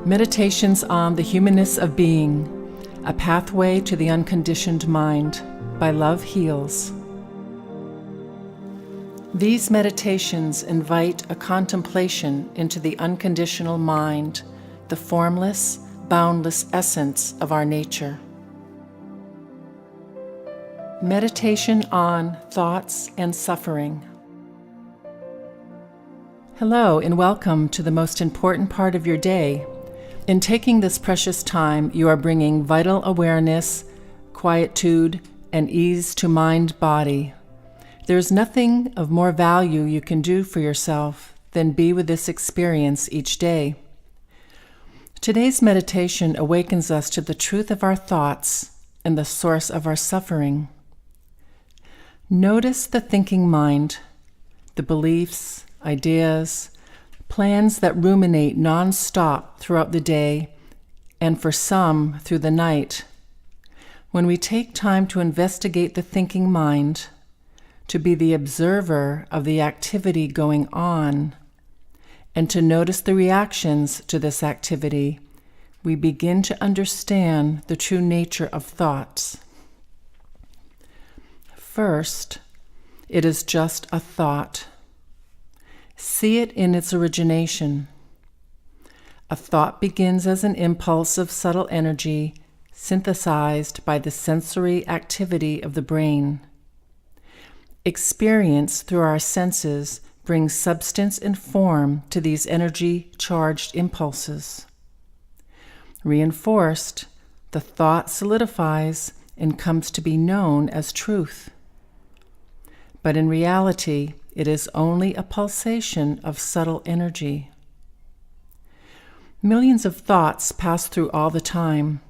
Meditations on the Humanness of Being, a Pathway to the Unconditioned Mind by Love Heals. These meditations invite a contemplation into the unconditional mind, the formless, boundless essence of our nature. Meditation on thoughts and suffering. Hello and welcome to the most important part of your day. In taking this precious time, you are bringing vital awareness, quietude, and ease to mind-body. There is nothing of more value you can do for yourself than be with this experience each day. Today's meditation awakens us to the truth of our thoughts and the source of our suffering. Notice the thinking mind, the beliefs, ideas, plans that ruminate non-stop throughout the day, and for some through the night. When we take time to investigate the thinking mind, to be the observer of the activity going on, and to notice the reactions to this activity, we begin to understand the true nature of thoughts. First, it is just a thought. See it in its origination. A thought begins as an impulse of subtle energy synthesized by the sensory activity of the brain. Experience through our senses brings substance and form to these energy-charged impulses. Reinforced, the thought solidifies and comes to be known as truth. But in reality, it is only a pulsation of subtle energy. Millions of thoughts pass through all the time.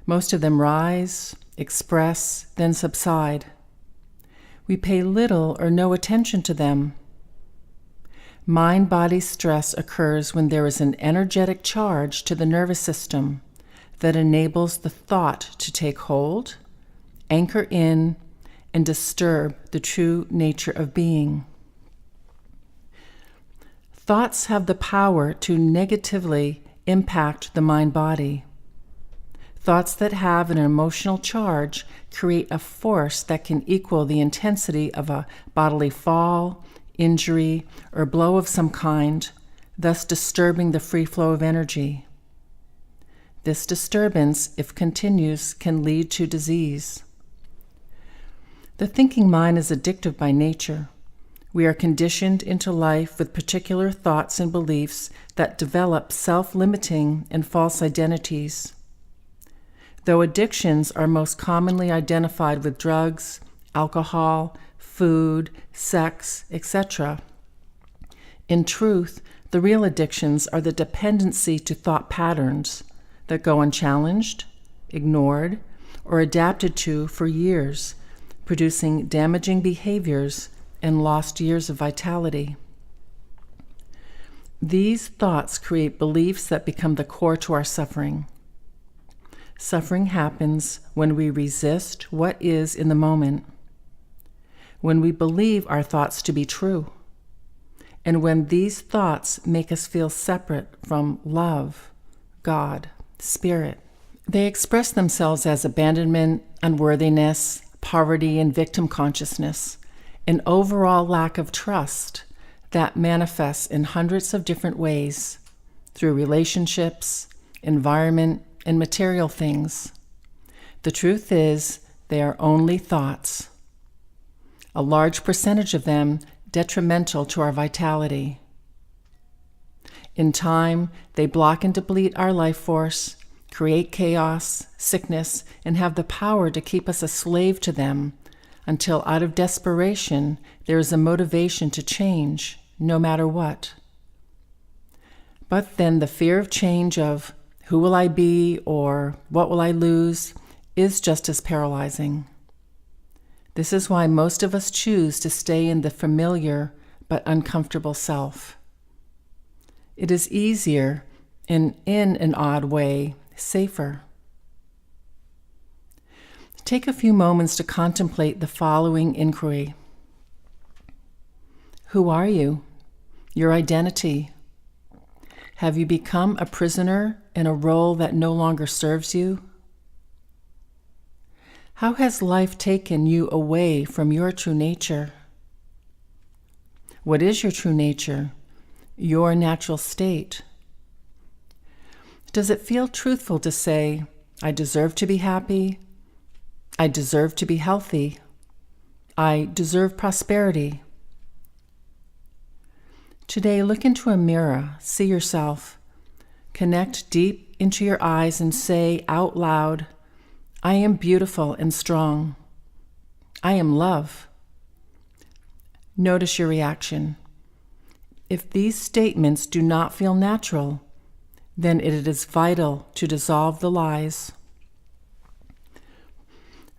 Most of them rise, express, then subside. We pay little or no attention to them. Mind-body stress occurs when there is an energetic charge to the nervous system that enables the thought to take hold, anchor in, and disturb the true nature of being. Thoughts have the power to negatively impact the mind-body. Thoughts that have an emotional charge create a force that can equal the intensity of a bodily fall, injury, or blow of some kind, thus disturbing the free flow of energy. This disturbance, if continues, can lead to disease. The thinking mind is addictive by nature. We are conditioned into life with particular thoughts and beliefs that develop self-limiting and false identities. Though addictions are most commonly identified with drugs, alcohol, food, sex, etc., in truth, the real addictions are the dependency to thought patterns that go unchallenged, ignored, or adapted to for years, producing damaging behaviors and lost years of vitality. These thoughts create beliefs that become the core to our suffering. Suffering happens when we resist what is in the moment, when we believe our thoughts to be true, and when these thoughts make us feel separate from love, God, Spirit. They express themselves as abandonment, unworthiness, poverty, and victim consciousness, an overall lack of trust that manifests in hundreds of different ways through relationships, environment, and material things. The truth is, they are only thoughts. A large percentage of them detrimental to our vitality. In time, they block and deplete our life force, create chaos, sickness, and have the power to keep us a slave to them until out of desperation, there is a motivation to change, no matter what. But then the fear of change of who will I be or what will I lose is just as paralyzing. This is why most of us choose to stay in the familiar but uncomfortable self. It is easier and, in an odd way, safer. Take a few moments to contemplate the following inquiry. Who are you? Your identity. Have you become a prisoner in a role that no longer serves you? How has life taken you away from your true nature? What is your true nature, your natural state? Does it feel truthful to say, I deserve to be happy, I deserve to be healthy, I deserve prosperity? Today, look into a mirror, see yourself, connect deep into your eyes and say out loud, I am beautiful and strong. I am love. Notice your reaction. If these statements do not feel natural, then it is vital to dissolve the lies.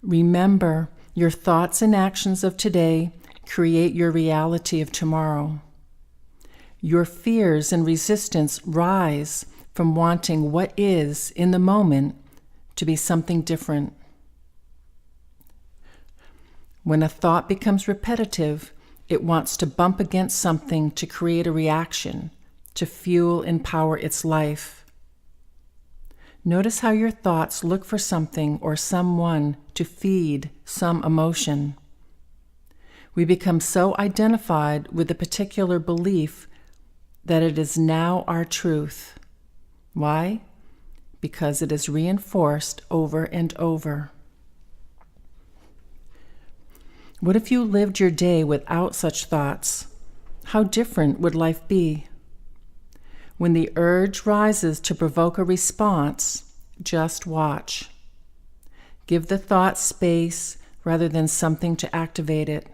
Remember, your thoughts and actions of today create your reality of tomorrow. Your fears and resistance rise from wanting what is in the moment to be something different. When a thought becomes repetitive, it wants to bump against something to create a reaction, to fuel and power its life. Notice how your thoughts look for something or someone to feed some emotion. We become so identified with a particular belief that it is now our truth. Why? Because it is reinforced over and over. What if you lived your day without such thoughts? How different would life be? When the urge rises to provoke a response, just watch. Give the thought space rather than something to activate it.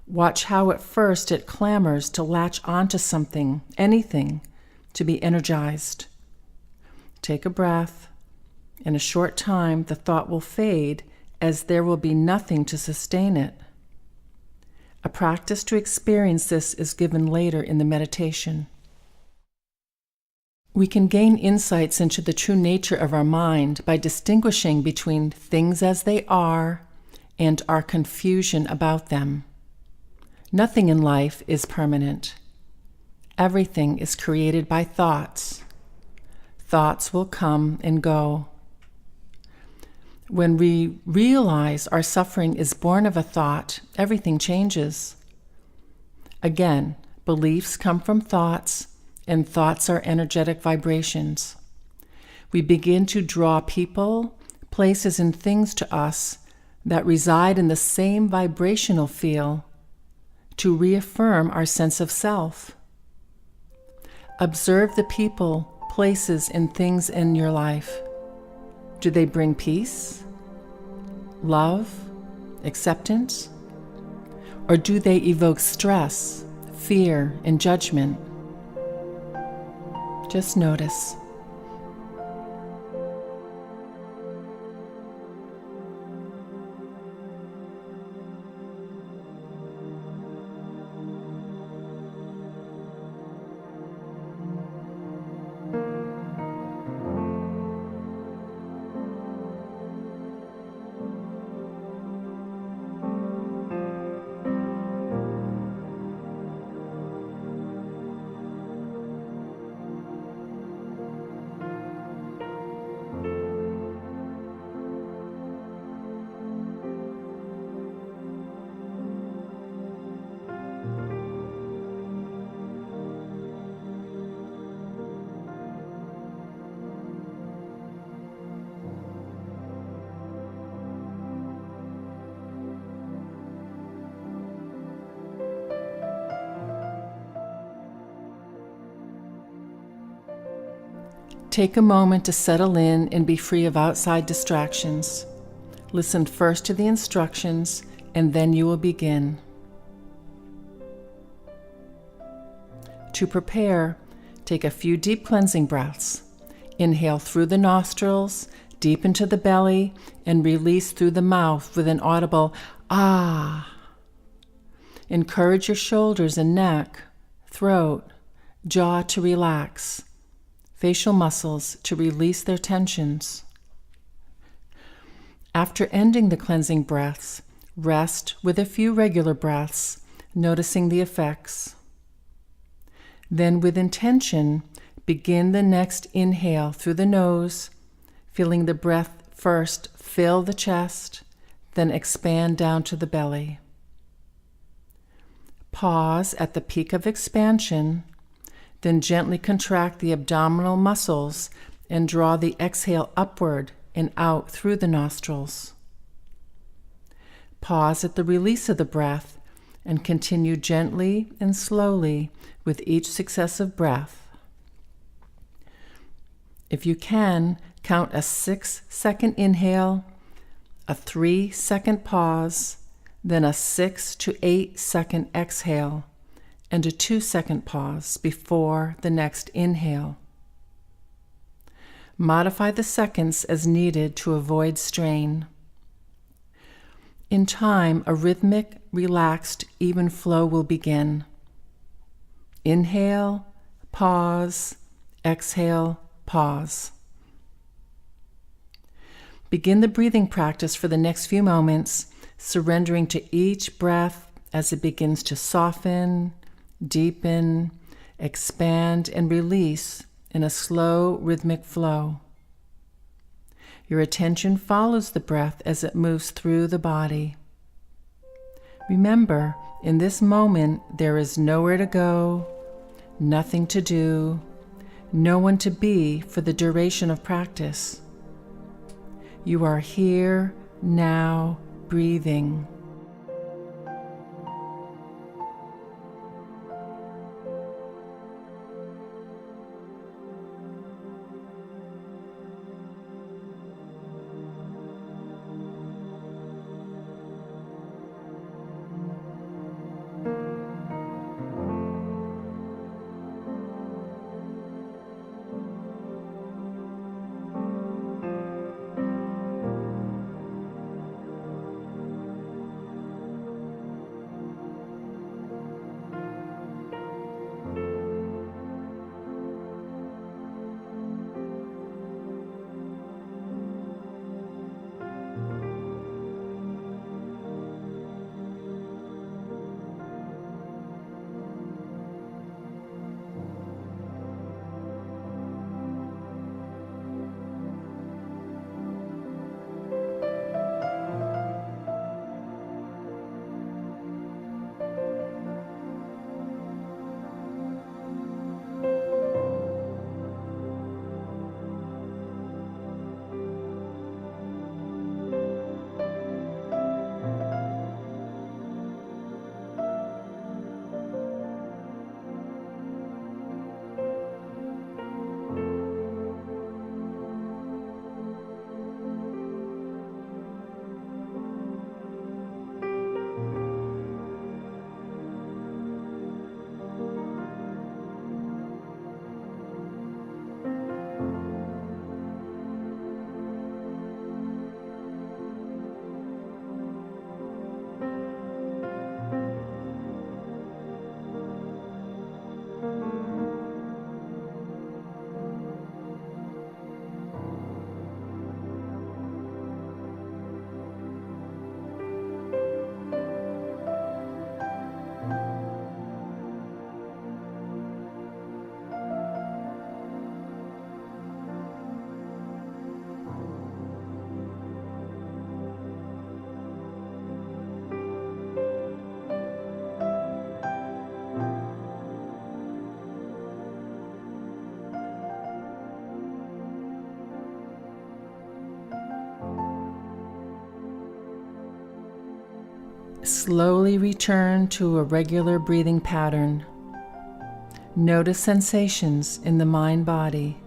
Watch how at first it clamors to latch onto something, anything, to be energized. Take a breath. In a short time, the thought will fade as there will be nothing to sustain it. A practice to experience this is given later in the meditation. We can gain insights into the true nature of our mind by distinguishing between things as they are and our confusion about them. Nothing in life is permanent. Everything is created by thoughts. Thoughts will come and go. When we realize our suffering is born of a thought, everything changes. Again, beliefs come from thoughts, and thoughts are energetic vibrations. We begin to draw people, places, and things to us that reside in the same vibrational field to reaffirm our sense of self. Observe the people, places, and things in your life. Do they bring peace, love, acceptance? Or do they evoke stress, fear, and judgment? Just notice. Take a moment to settle in and be free of outside distractions. Listen first to the instructions, and then you will begin. To prepare, take a few deep cleansing breaths. Inhale through the nostrils, deep into the belly, and release through the mouth with an audible ah. Encourage your shoulders and neck, throat, jaw to relax. Facial muscles to release their tensions. After ending the cleansing breaths, rest with a few regular breaths, noticing the effects. Then with intention, Begin the next inhale through the nose, feeling the breath first fill the chest, then expand down to the belly. Pause at the peak of expansion, then gently contract the abdominal muscles and draw the exhale upward and out through the nostrils. Pause at the release of the breath and continue gently and slowly with each successive breath. If you can, count a 6-second inhale, a 3-second pause, then a 6 to 8 second exhale, and a 2-second pause before the next inhale. Modify the seconds as needed to avoid strain. In time, a rhythmic, relaxed, even flow will begin. Inhale, pause, exhale, pause. Begin the breathing practice for the next few moments, surrendering to each breath as it begins to soften, deepen, expand, and release in a slow, rhythmic flow. Your attention follows the breath as it moves through the body. Remember, in this moment, there is nowhere to go, nothing to do, no one to be for the duration of practice. You are here, now, breathing. Slowly return to a regular breathing pattern. Notice sensations in the mind-body.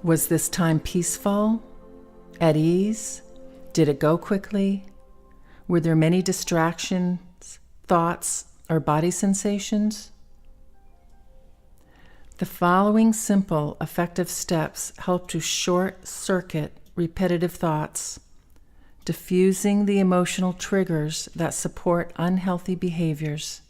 Was this time peaceful? At ease? Did it go quickly? Were there many distractions, thoughts, or body sensations? The following simple, effective steps help to short-circuit repetitive thoughts, diffusing the emotional triggers that support unhealthy behaviors.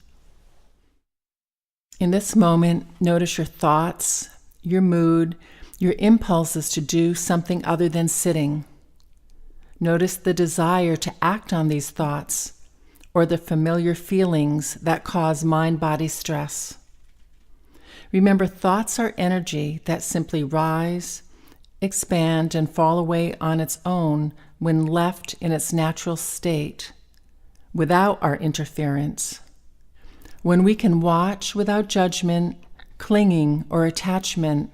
In this moment, notice your thoughts, your mood, your impulses to do something other than sitting. Notice the desire to act on these thoughts or the familiar feelings that cause mind-body stress. Remember, thoughts are energy that simply rise, expand, and fall away on its own when left in its natural state, without our interference. When we can watch without judgment, clinging, or attachment,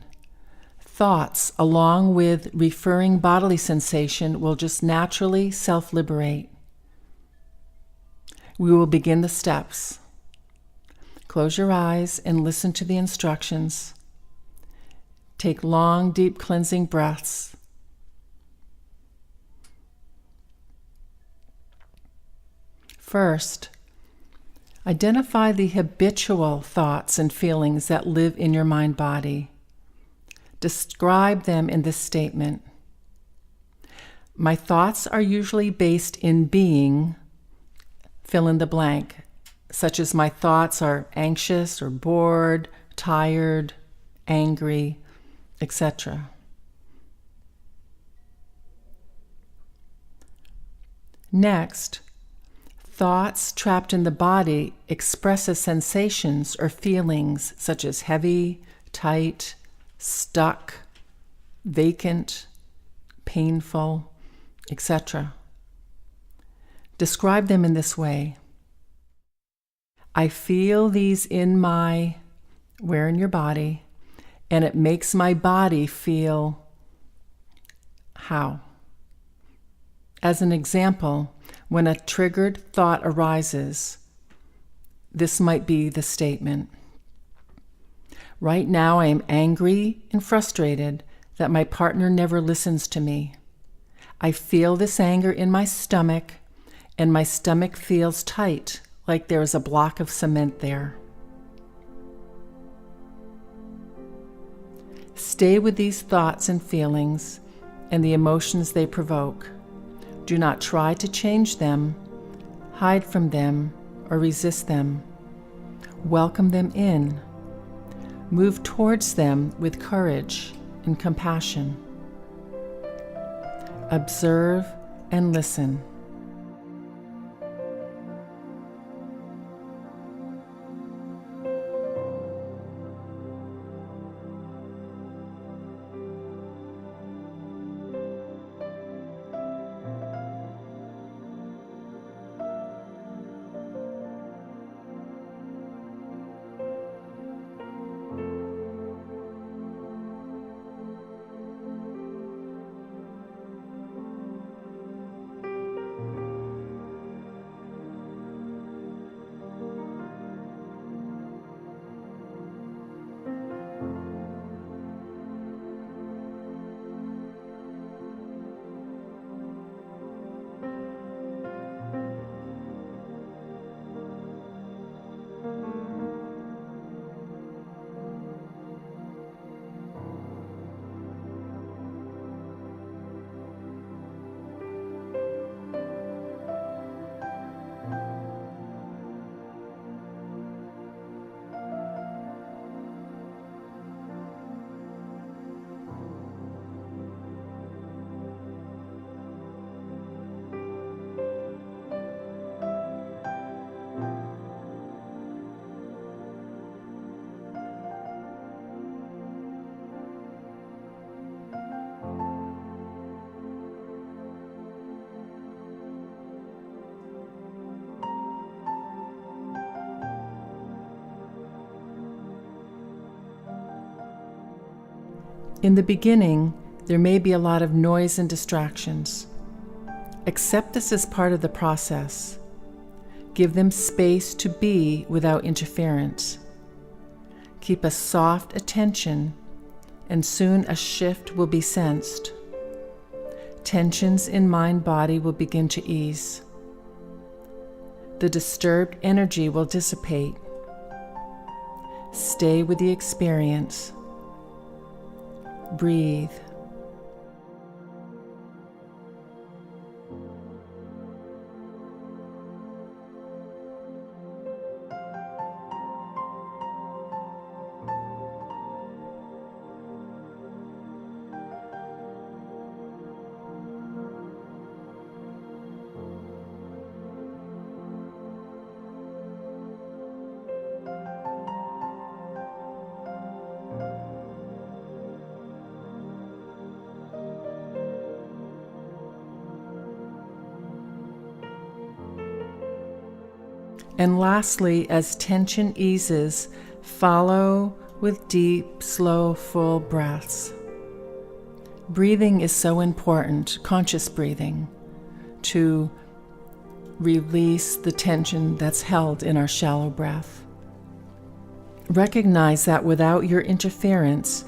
thoughts, along with referring bodily sensation, will just naturally self-liberate. We will begin the steps. Close your eyes and listen to the instructions. Take long, deep cleansing breaths. First, identify the habitual thoughts and feelings that live in your mind-body. Describe them in this statement. My thoughts are usually based in being, fill in the blank, such as my thoughts are anxious or bored, tired, angry, etc. Next, thoughts trapped in the body express as sensations or feelings such as heavy, tight, stuck, vacant, painful, etc. Describe them in this way. I feel these in my, where in your body, and it makes my body feel how. As an example, when a triggered thought arises, this might be the statement. Right now I am angry and frustrated that my partner never listens to me. I feel this anger in my stomach, and my stomach feels tight, like there is a block of cement there. Stay with these thoughts and feelings and the emotions they provoke. Do not try to change them, hide from them, or resist them. Welcome them in. Move towards them with courage and compassion. Observe and listen. In the beginning, there may be a lot of noise and distractions. Accept this as part of the process. Give them space to be without interference. Keep a soft attention, and soon a shift will be sensed. Tensions in mind-body will begin to ease. The disturbed energy will dissipate. Stay with the experience. Breathe. And lastly, as tension eases, follow with deep, slow, full breaths. Breathing is so important, conscious breathing, to release the tension that's held in our shallow breath. Recognize that without your interference,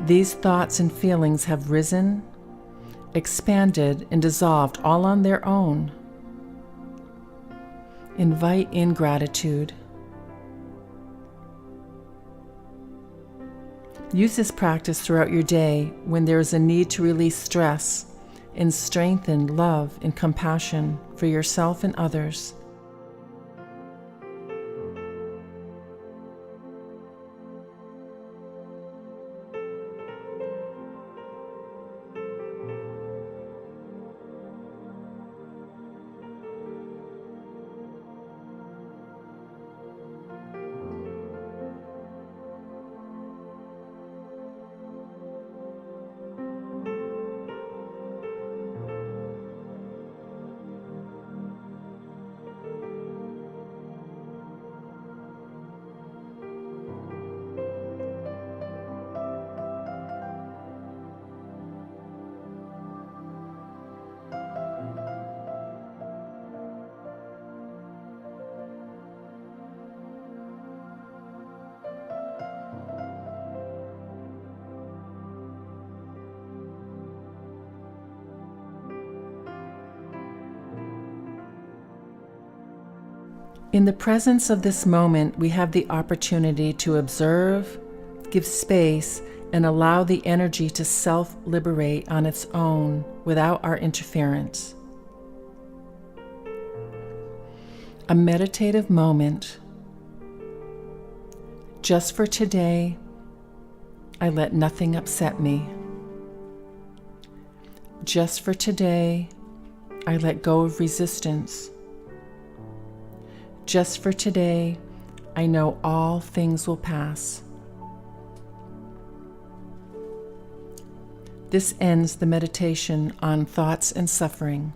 these thoughts and feelings have risen, expanded, and dissolved all on their own. Invite in gratitude. Use this practice throughout your day when there is a need to release stress and strengthen love and compassion for yourself and others. In the presence of this moment, we have the opportunity to observe, give space, and allow the energy to self-liberate on its own without our interference. A meditative moment. Just for today, I let nothing upset me. Just for today, I let go of resistance. Just for today, I know all things will pass. This ends the meditation on thoughts and suffering.